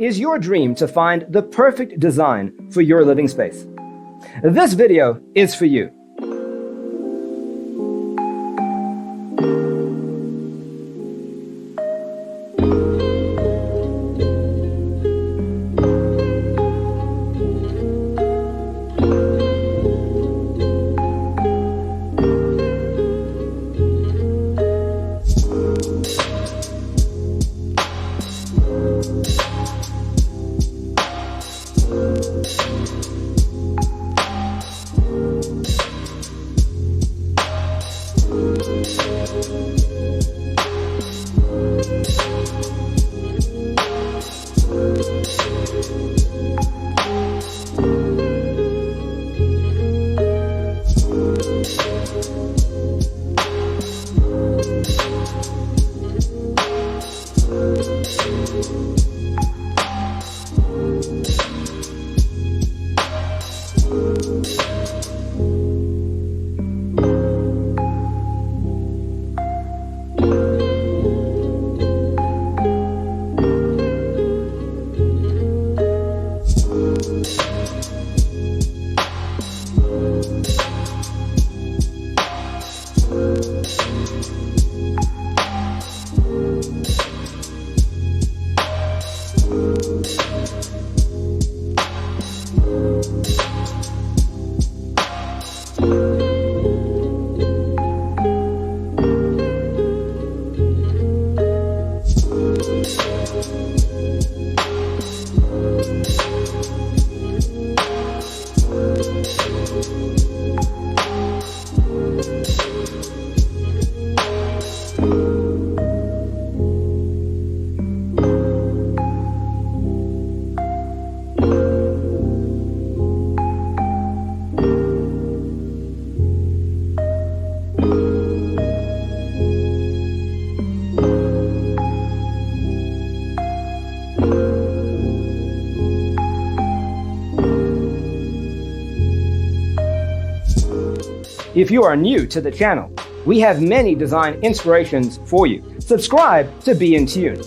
is your dream to find the perfect design for your living space? This video is for you. If you are new to the channel, we have many design inspirations for you. Subscribe to be in tune.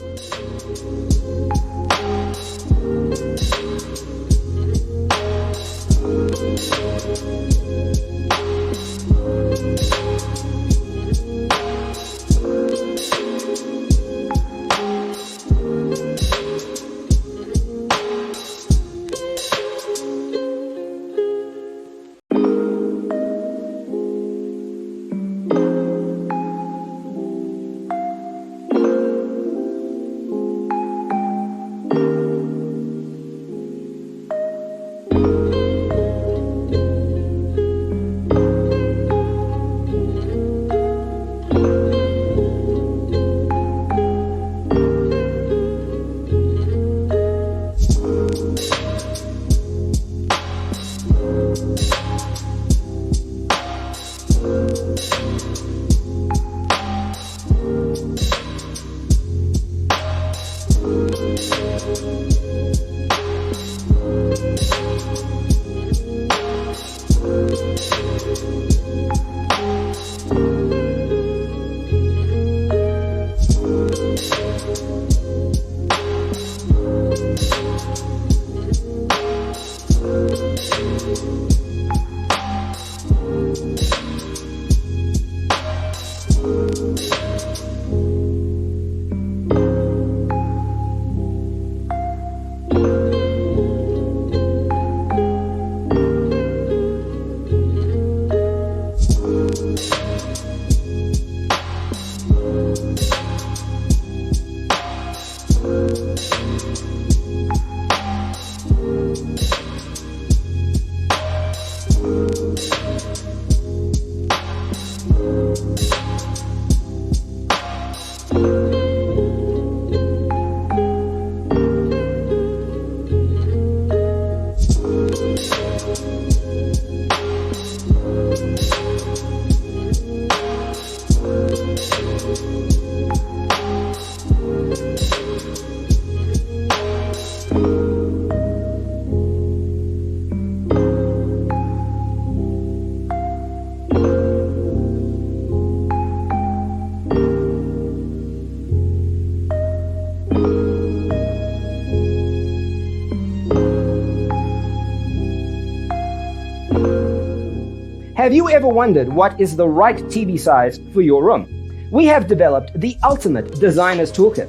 Have you ever wondered what is the right TV size for your room? We have developed the ultimate designer's toolkit.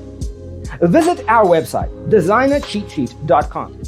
Visit our website, designercheatsheet.com.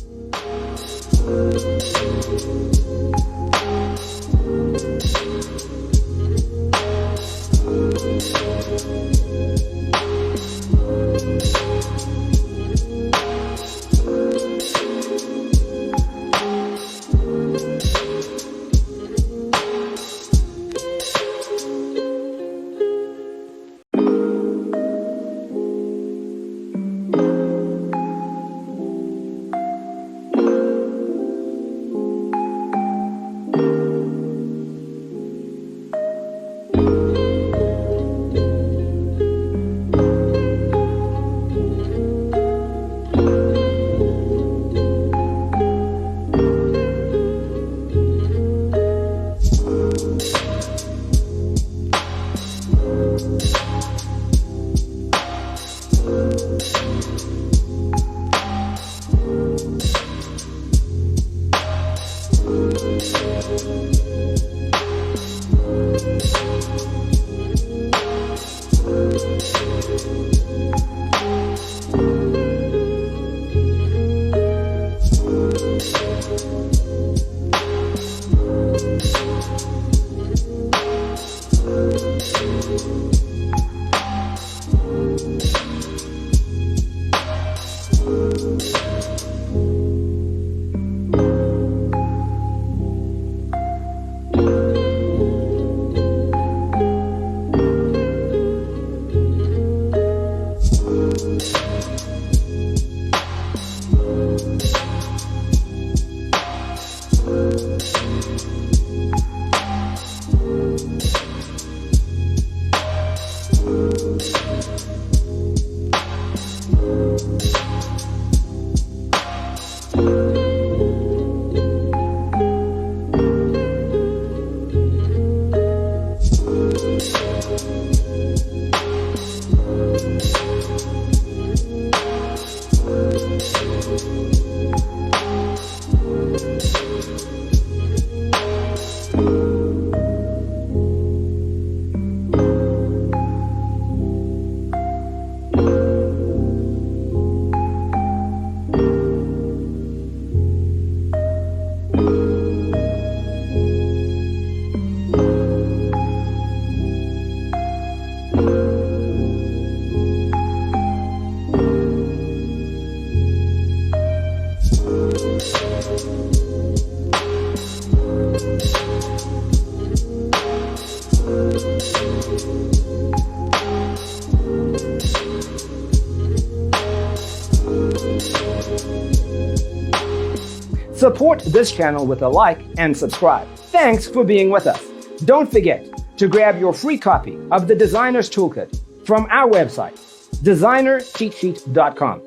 Support this channel with a like and subscribe. Thanks for being with us. Don't forget to grab your free copy of the Designer's Toolkit from our website, designercheatsheet.com.